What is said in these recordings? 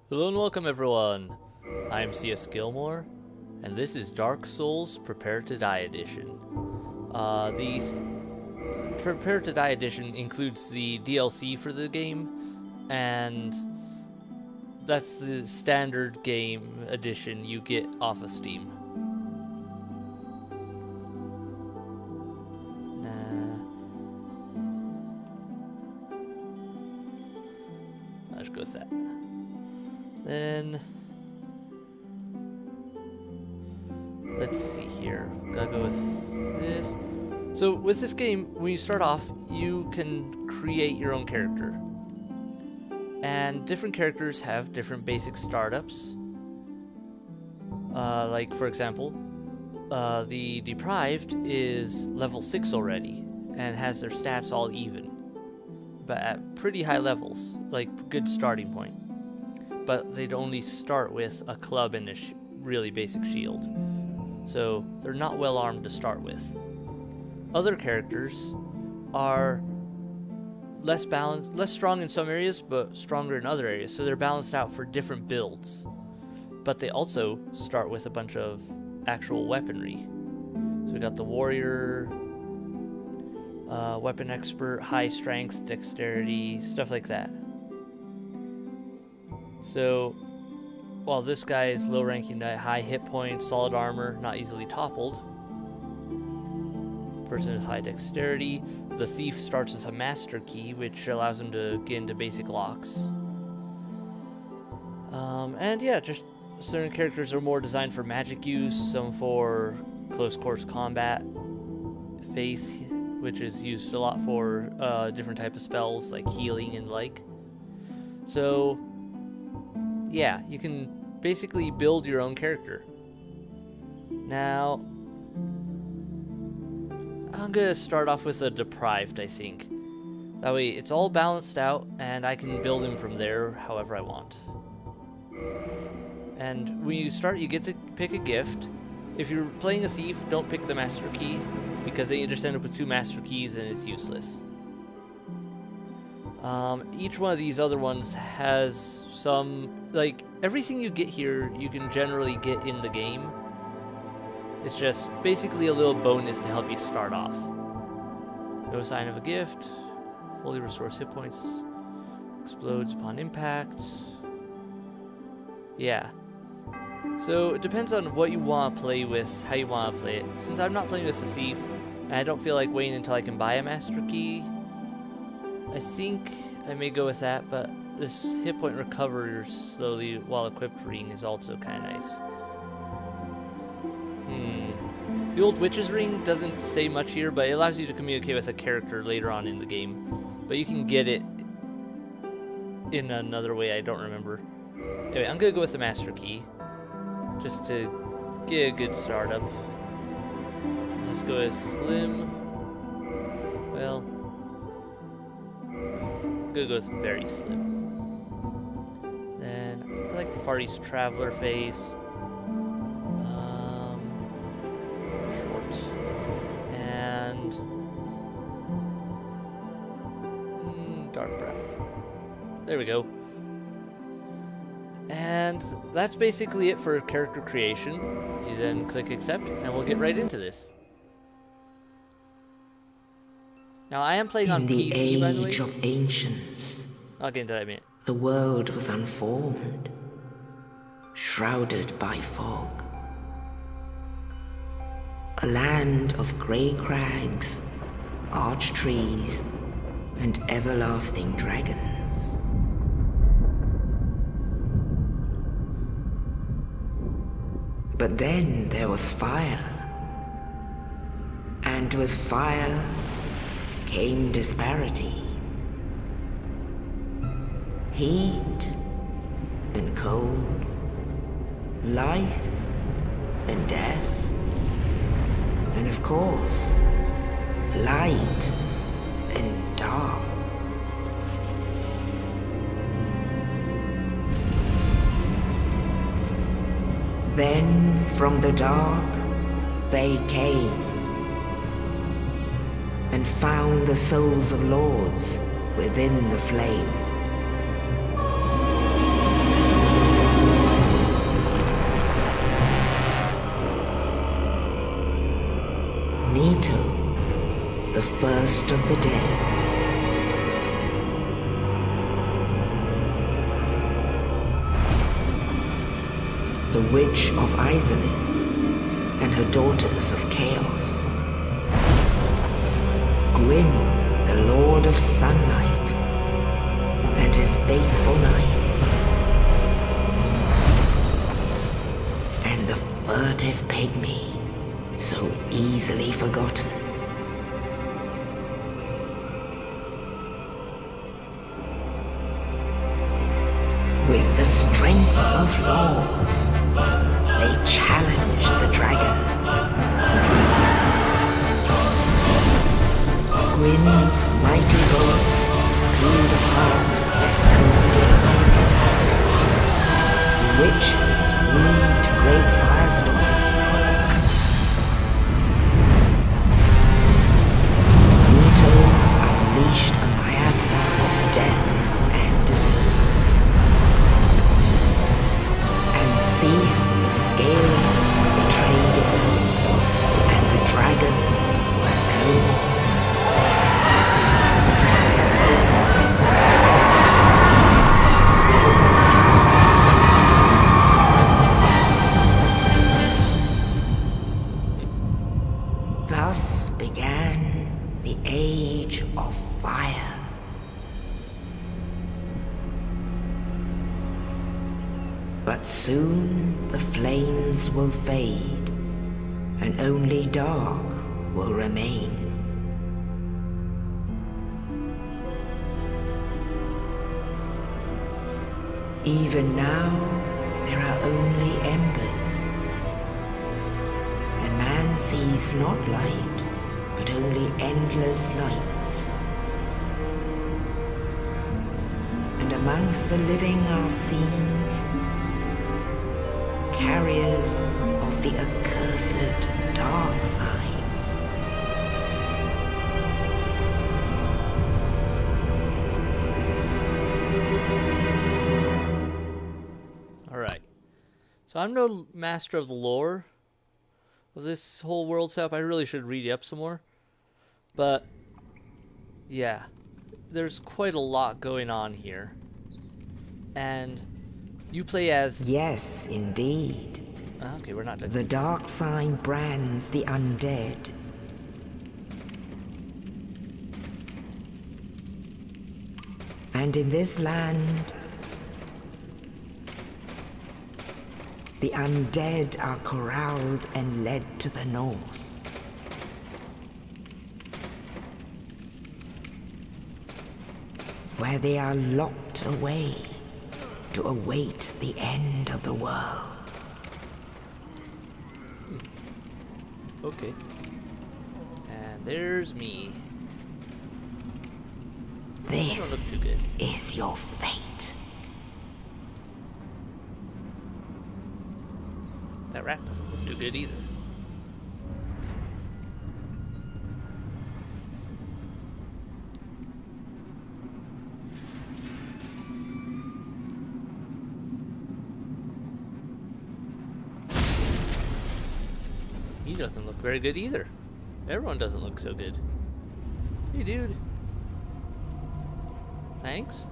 Hello and welcome everyone. I'm C.S.Gilmore, and this is Dark Souls Prepare to Die Edition. The Prepare to Die Edition includes the DLC for the game, and that's the standard game edition you get off of Steam. I'll just go with that. Then let's see here. Gotta go with this. So with this game, when you start off, you can create your own character. And different characters have different basic startups. Like for example, the Deprived is level 6 already and has their stats all even. But at pretty high levels, like good starting point. But they'd only start with a club and a really basic shield. So they're not well armed to start with. Other characters are less strong in some areas, but stronger in other areas. So they're balanced out for different builds. But they also start with a bunch of actual weaponry. So we got the warrior, weapon expert, high strength, dexterity, stuff like that. So, while this guy is low ranking at high hit points, solid armor, not easily toppled. Person with high dexterity. The thief starts with a master key, which allows him to get into basic locks. And yeah, just certain characters are more designed for magic use, some for close quarters combat. Faith, which is used a lot for different type of spells like healing and like. So yeah, you can basically build your own character. Now, I'm gonna start off with a Deprived, I think. That way it's all balanced out and I can build him from there however I want. And when you start, you get to pick a gift. If you're playing a thief, don't pick the master key, because then you just end up with 2 master keys and it's useless. Each one of these other ones has some, like, everything you get here you can generally get in the game. It's just basically a little bonus to help you start off. No sign of a gift, fully restores hit points, explodes upon impact. Yeah. So it depends on what you want to play with, how you want to play it. Since I'm not playing with the thief, and I don't feel like waiting until I can buy a master key, I think I may go with that, but this hit point recovers slowly while equipped ring is also kind of nice. The old witch's ring doesn't say much here, but it allows you to communicate with a character later on in the game. But you can get it in another way I don't remember. Anyway, I'm gonna go with the master key, just to get a good startup. Let's go with Slim. Well, I'm gonna go with very slim. Then I like the Far East Traveler face. Short. And dark brown. There we go. And that's basically it for character creation. You then click accept, and we'll get right into this. Now I am playing on PC, by the way. In the age of ancients, I'll get into that in a minute. the world was unformed, shrouded by fog. A land of grey crags, arch trees, and everlasting dragons. But then there was fire, and with fire came disparity. Heat and cold, life and death, and of course, light and dark. Then from the dark they came and found the souls of lords within the flame. first of the dead. The Witch of Asylum and her daughters of chaos. Gwyn, the Lord of Sunlight, and his faithful knights. And the furtive pygmy, so easily forgotten. With the strength of lords, they challenged the dragons. Gwyn's mighty bullets peeled apart their stone skills. Witches weaved great firestorms. Nito unleashed a miasma of death and disease. And Seath the Scaleless betrayed his own, and the dragons were no more. Thus began the Age of Fire. But soon the flames will fade, and only dark will remain. Even now, there are only embers, and man sees not light, but only endless nights. And amongst the living are seen carriers of the accursed dark side. Alright. So I'm no master of the lore of this whole world setup. I really should read up some more. But, yeah. There's quite a lot going on here. And you play as... Yes, indeed. Okay, we're not done. The dark side brands the undead. And in this land, the undead are corralled and led to the north. Where they are locked away to await the end of the world. Okay. And there's me. This too good. is your fate. That rat doesn't look too good either. He doesn't look very good either. Everyone doesn't look so good. Hey, dude. Thanks.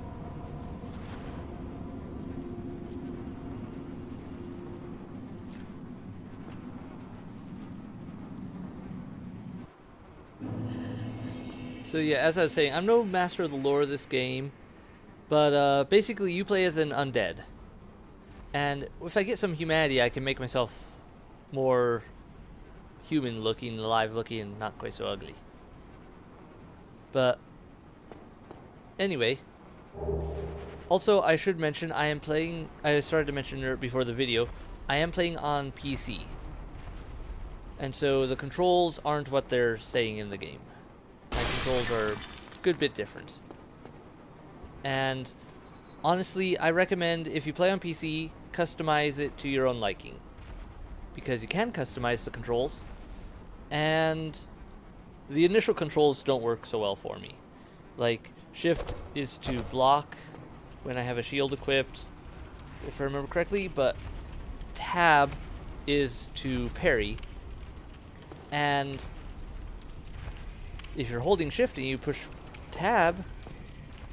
So yeah, as I was saying, I'm no master of the lore of this game, but basically you play as an undead. And if I get some humanity, I can make myself more human looking, alive looking, and not quite so ugly. But anyway, also I should mention I started to mention it before the video, I am playing on PC. And so the controls aren't what they're saying in the game. My controls are a good bit different. And honestly, I recommend if you play on PC, customize it to your own liking. Because you can customize the controls, and the initial controls don't work so well for me. Like, shift is to block when I have a shield equipped, if I remember correctly, but tab is to parry, and if you're holding shift and you push tab,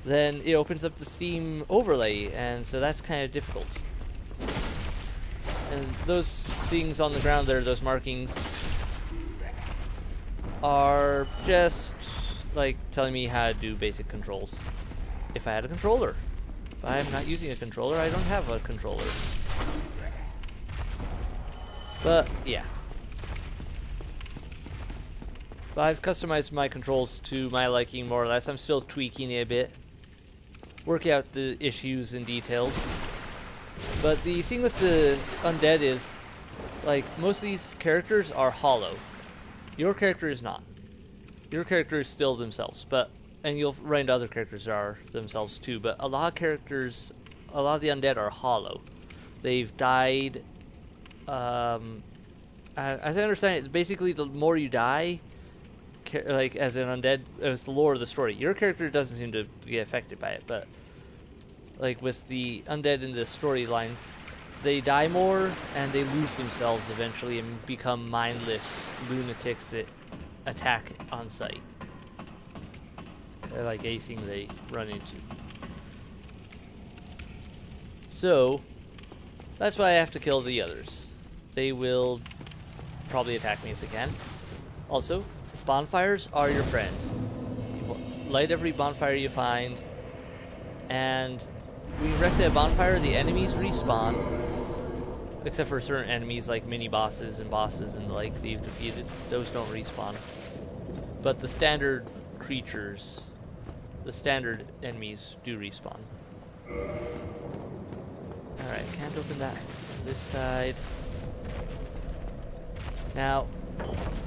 then it opens up the Steam overlay, and so that's kind of difficult. And those things on the ground there, those markings, are just like telling me how to do basic controls. If I had a controller. But I'm not using a controller, I don't have a controller. But yeah. But I've customized my controls to my liking more or less. I'm still tweaking it a bit, working out the issues and details. But the thing with the Undead is, like, most of these characters are hollow. Your character is not. Your character is still themselves, and you'll run into other characters that are themselves too, but a lot of characters, a lot of the Undead are hollow. They've died, as I understand it, basically the more you die, like as an Undead, it's the lore of the story. Your character doesn't seem to get affected by it, but like with the Undead in the storyline, they die more and they lose themselves eventually and become mindless lunatics that attack on sight. They're like anything they run into. So that's why I have to kill the others. They will probably attack me if they can. Also, bonfires are your friend. You light every bonfire you find, and when you rest at a bonfire, the enemies respawn. Except for certain enemies like mini bosses and bosses and the like that you've defeated. Those don't respawn. But the standard creatures, the standard enemies do respawn. Alright, can't open that. This side. Now,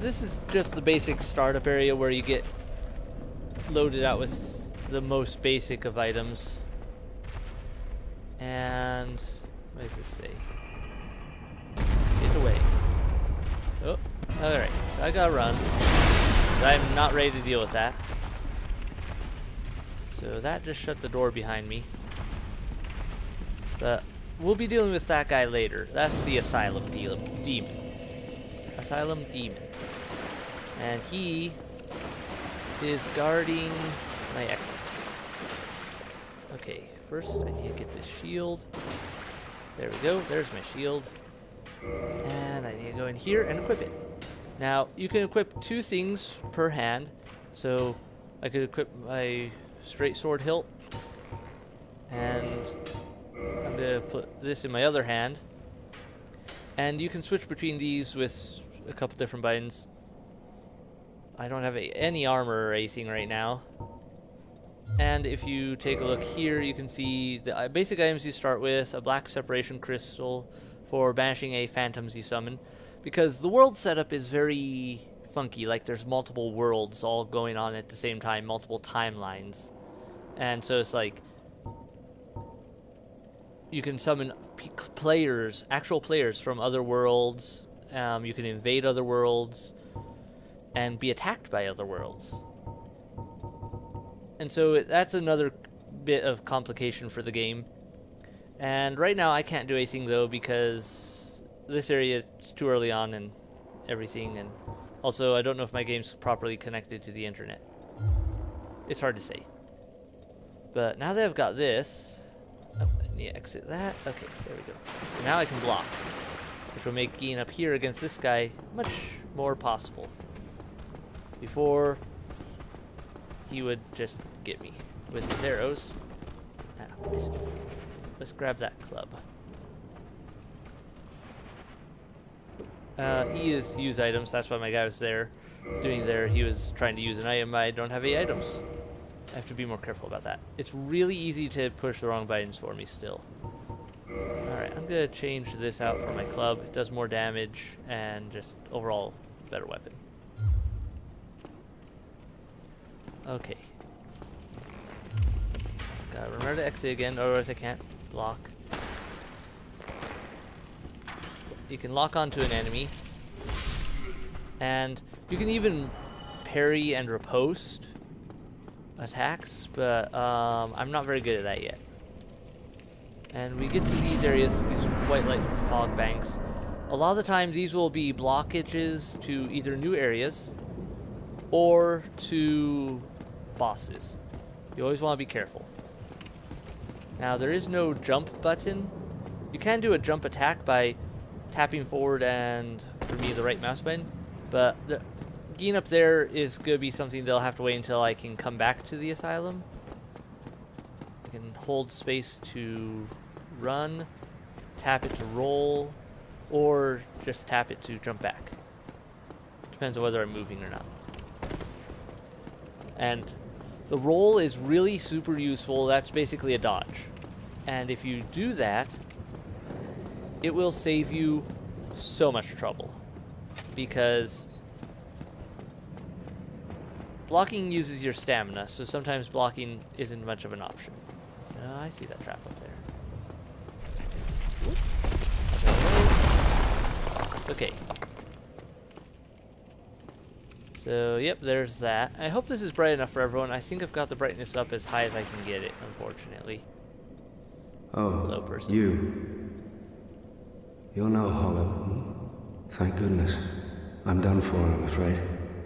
this is just the basic startup area where you get loaded out with the most basic of items. And what does this say? Get away. Oh, alright, so I gotta run. But I'm not ready to deal with that. So that just shut the door behind me. But we'll be dealing with that guy later. That's the Asylum demon. Asylum demon. And he is guarding my exit. Okay, first I need to get this shield. There we go, there's my shield. And I need to go in here and equip it. Now, you can equip 2 things per hand. So, I could equip my straight sword hilt. And I'm going to put this in my other hand. And you can switch between these with a couple different buttons. I don't have any armor or anything right now. And if you take a look here, you can see the basic items you start with. A black separation crystal for banishing a phantoms you summon, because the world setup is very funky. Like there's multiple worlds all going on at the same time, multiple timelines, and so it's like you can summon players, actual players from other worlds. You can invade other worlds and be attacked by other worlds, and so that's another bit of complication for the game. And right now I can't do anything though, because this area is too early on and everything, and also I don't know if my game's properly connected to the internet. It's hard to say. But now that I've got this, oh, I need to exit that. Okay, there we go. So now I can block, which will make getting up here against this guy much more possible. Before, he would just get me with his arrows. Ah, missed him. Let's grab that club. He is use items. That's why my guy was there. He was trying to use an item. I don't have any items. I have to be more careful about that. It's really easy to push the wrong buttons for me still. Alright, I'm going to change this out for my club. It does more damage and just overall better weapon. Okay. Gotta remember to exit again, otherwise I can't block. You can lock onto an enemy, and you can even parry and riposte attacks, but I'm not very good at that yet. And we get to these areas, these white light fog banks. A lot of the time these will be blockages to either new areas or to bosses. You always want to be careful. Now, there is no jump button. You can do a jump attack by tapping forward and, for me, the right mouse button. But getting up there is going to be something they'll have to wait until I can come back to the asylum. I can hold space to run, tap it to roll, or just tap it to jump back. Depends on whether I'm moving or not. And the roll is really super useful. That's basically a dodge. And if you do that, it will save you so much trouble. Because blocking uses your stamina, so sometimes blocking isn't much of an option. I see that trap up there. Okay. So, yep, there's that. I hope this is bright enough for everyone. I think I've got the brightness up as high as I can get it, unfortunately. Oh, hello, person. You're no hollow. Thank goodness. I'm done for, I'm afraid.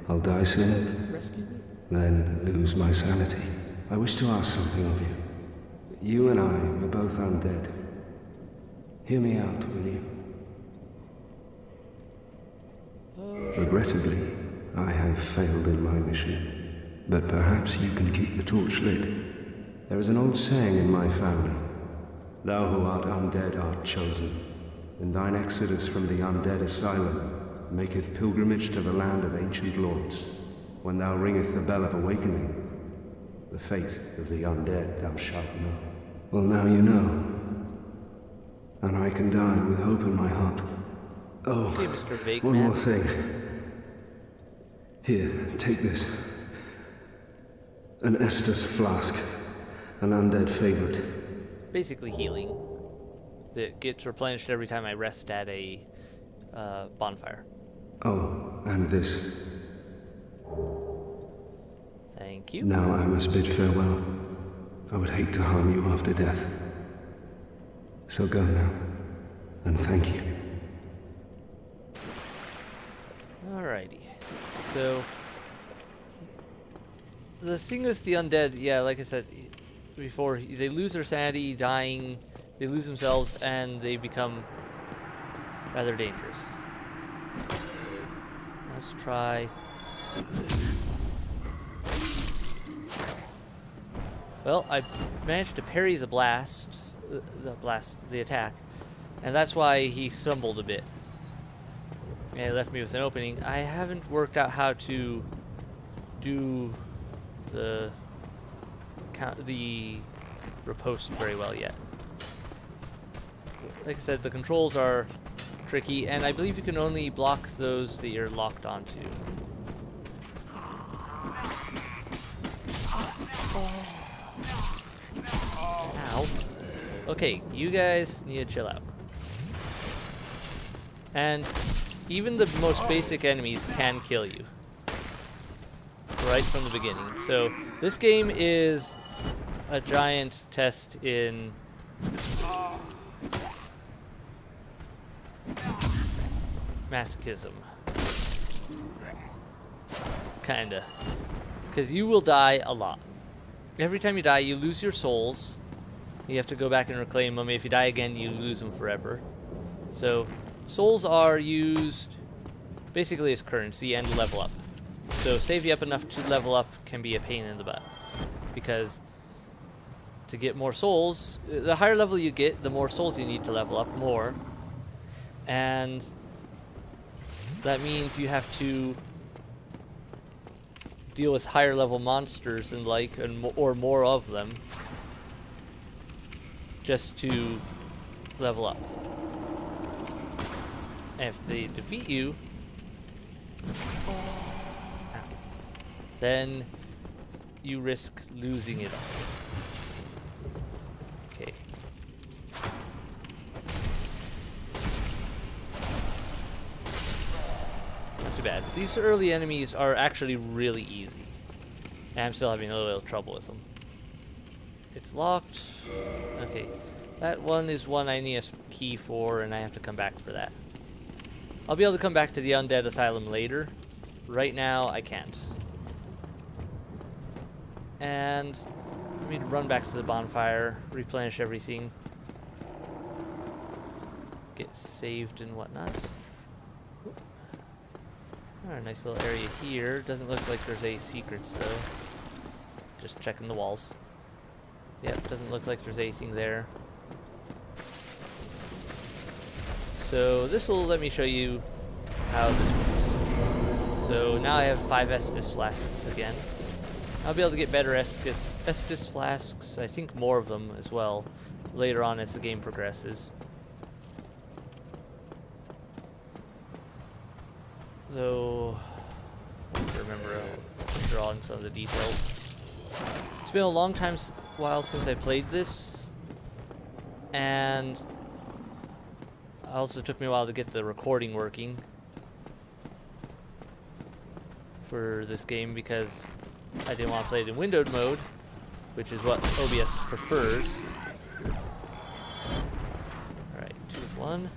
I'll die soon, Rescue me? then lose my sanity. I wish to ask something of you. You and I are both undead. Hear me out, will you? Regrettably, I have failed in my mission, but perhaps you can keep the torch lit. There is an old saying in my family, "Thou who art undead art chosen, and thine exodus from the undead asylum maketh pilgrimage to the land of ancient lords. When thou ringeth the bell of awakening, the fate of the undead thou shalt know." Well, now you know, and I can die with hope in my heart. Oh, Okay, Mr. Vague one Man. more thing. Here, take this. An Estus flask, an undead favorite. Basically healing. That gets replenished every time I rest at a bonfire. Oh, and this. Thank you. Now I must bid farewell. I would hate to harm you after death. So go now, and thank you. Alrighty. So, the thing with the undead, yeah, like I said before, they lose their sanity, dying, they lose themselves, and they become rather dangerous. Let's try. Well, I managed to parry the attack, and that's why he stumbled a bit. And it left me with an opening. I haven't worked out how to do the riposte very well yet. Like I said, the controls are tricky, and I believe you can only block those that you're locked onto. Ow. Okay, you guys need to chill out. And even the most basic enemies can kill you right from the beginning. So this game is a giant test in masochism. Kinda. Because you will die a lot. Every time you die, you lose your souls. You have to go back and reclaim them. If you die again, you lose them forever. So souls are used basically as currency and level up. So save you up enough to level up can be a pain in the butt. Because to get more souls, the higher level you get, the more souls you need to level up more. And that means you have to deal with higher level monsters and or more of them just to level up. And if they defeat you, then you risk losing it all. Okay. Not too bad. These early enemies are actually really easy. And I'm still having a little trouble with them. It's locked. Okay. That one is one I need a key for, and I have to come back for that. I'll be able to come back to the Undead Asylum later. Right now, I can't. And let me run back to the bonfire, replenish everything, get saved and whatnot. Alright, nice little area here. Doesn't look like there's any secrets though. Just checking the walls. Yep, doesn't look like there's anything there. So this will let me show you how this works. So now I have 5 Estus flasks again. I'll be able to get better Estus flasks, I think more of them as well, later on as the game progresses. Though, I have to remember drawing some of the details. It's been a long while since I played this, and it also took me a while to get the recording working for this game because I didn't want to play it in windowed mode, which is what OBS prefers. Alright, 2 with 1.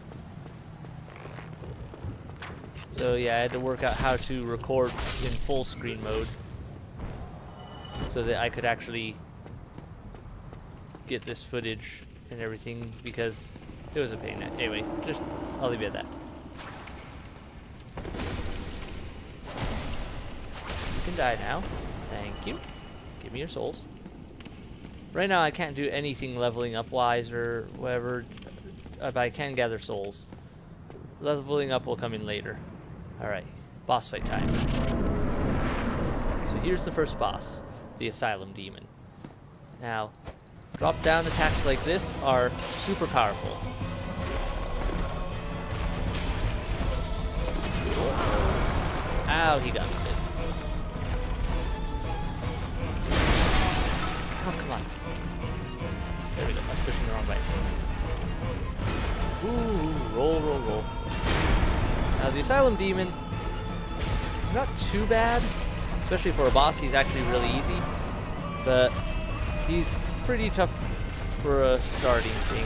So yeah, I had to work out how to record in full screen mode so that I could actually get this footage and everything because it was a pain. Anyway, I'll leave it at that. You can die now. Thank you. Give me your souls. Right now I can't do anything leveling up wise or whatever, but I can gather souls. Leveling up will come in later. Alright, boss fight time. So here's the first boss, the Asylum demon. Now, drop down attacks like this are super powerful. Ow, he got me good. Oh, come on. There we go, I was pushing the wrong way. Ooh, roll, roll, roll. Now the Asylum demon is not too bad, especially for a boss. He's actually really easy, but he's pretty tough for a starting thing,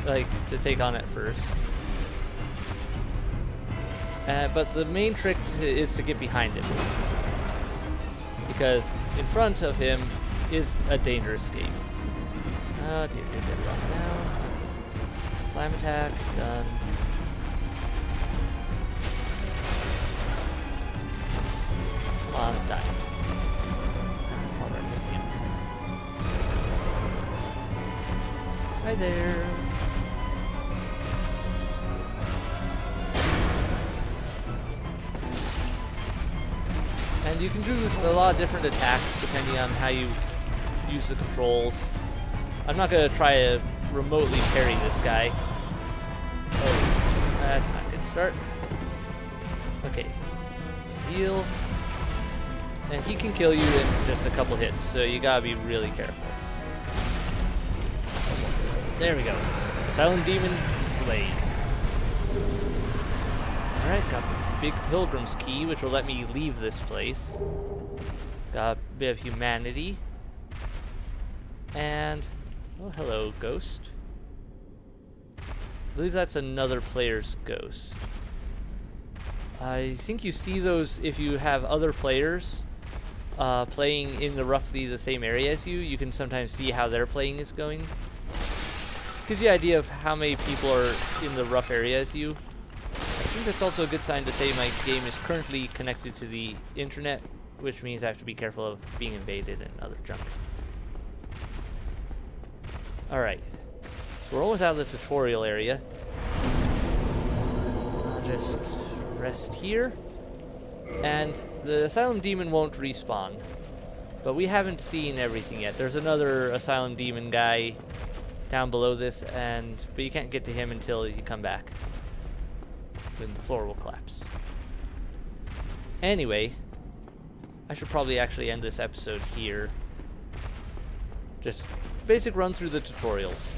like to take on at first. But the main trick is to get behind him, because in front of him is a dangerous game. Oh dear, drop down. Okay. Slam attack, done. Come on, die. Oh, we're missing him. Hi there. And you can do a lot of different attacks depending on how you use the controls. I'm not going to try to remotely parry this guy. Oh, that's not a good start. Okay. Heal. And he can kill you in just a couple hits, so you gotta be really careful. There we go. Asylum demon slain. Alright, got the big pilgrim's key, which will let me leave this place. Got a bit of humanity. And, oh, hello, ghost. I believe that's another player's ghost. I think you see those if you have other players playing in roughly the same area as you. You can sometimes see how their playing is going. Gives you an idea of how many people are in the rough area as you. I think that's also a good sign to say my game is currently connected to the internet, which means I have to be careful of being invaded and other junk. Alright, so we're almost out of the tutorial area. I'll just rest here. And the Asylum demon won't respawn, but we haven't seen everything yet. There's another Asylum demon guy down below this, but you can't get to him until you come back, when the floor will collapse. Anyway, I should probably actually end this episode here. Just basic run through the tutorials.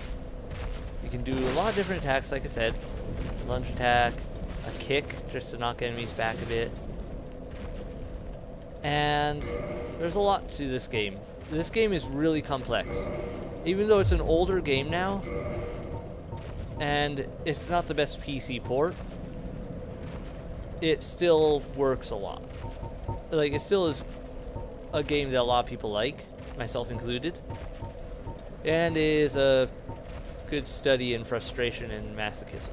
You can do a lot of different attacks, like I said. Lunge attack, a kick, just to knock enemies back a bit. And there's a lot to this game. This game is really complex. Even though it's an older game now, and it's not the best PC port, it still works a lot. Like, it still is a game that a lot of people like. myself included, and is a good study in frustration and masochism.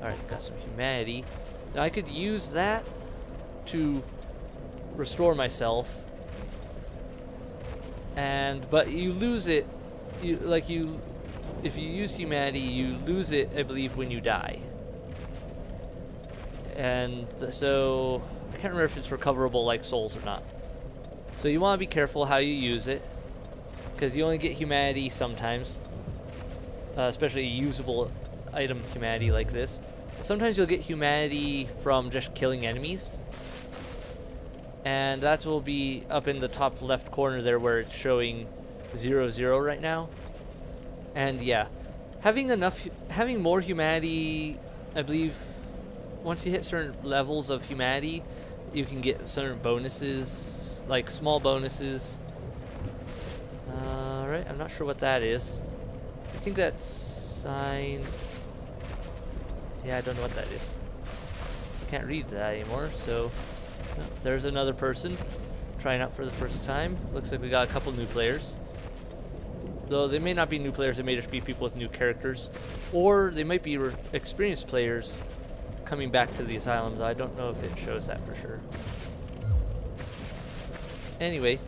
Alright, got some humanity. Now I could use that to restore myself, but you lose it. If you use humanity, you lose it, I believe, when you die. And so I can't remember if it's recoverable like souls or not. So you want to be careful how you use it, because you only get humanity sometimes, especially usable item humanity like this. Sometimes you'll get humanity from just killing enemies, and that will be up in the top left corner there where it's showing 0, right now. And yeah, having more humanity, I believe, once you hit certain levels of humanity, you can get certain bonuses, like small bonuses. Right, I'm not sure what that is. I think that's sign. Yeah, I don't know what that is. I can't read that anymore, so there's another person trying out for the first time. Looks like we got a couple new players. Though they may not be new players, they may just be people with new characters. Or they might be experienced players coming back to the Asylums. I don't know if it shows that for sure. Anyway,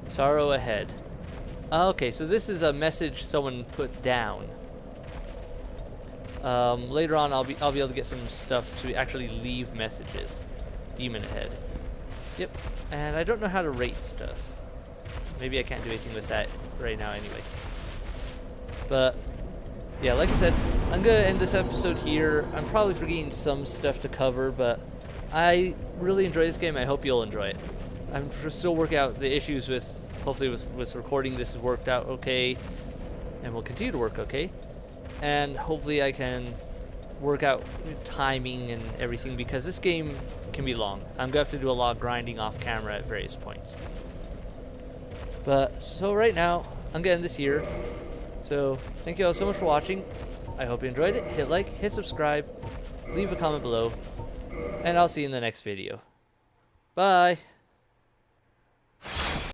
sorrow ahead. Okay, so this is a message someone put down. Later on, I'll be able to get some stuff to actually leave messages. Demon ahead. Yep. And I don't know how to rate stuff. Maybe I can't do anything with that right now anyway. But yeah, like I said, I'm gonna end this episode here. I'm probably forgetting some stuff to cover, but I really enjoy this game. I hope you'll enjoy it. I'm still working out the issues with, hopefully with recording this has worked out okay, and will continue to work okay. And hopefully I can work out timing and everything, because this game can be long. I'm gonna have to do a lot of grinding off camera at various points. But so right now, I'm gonna end this here. So thank you all so much for watching. I hope you enjoyed it. Hit like, hit subscribe, leave a comment below, and I'll see you in the next video. Bye!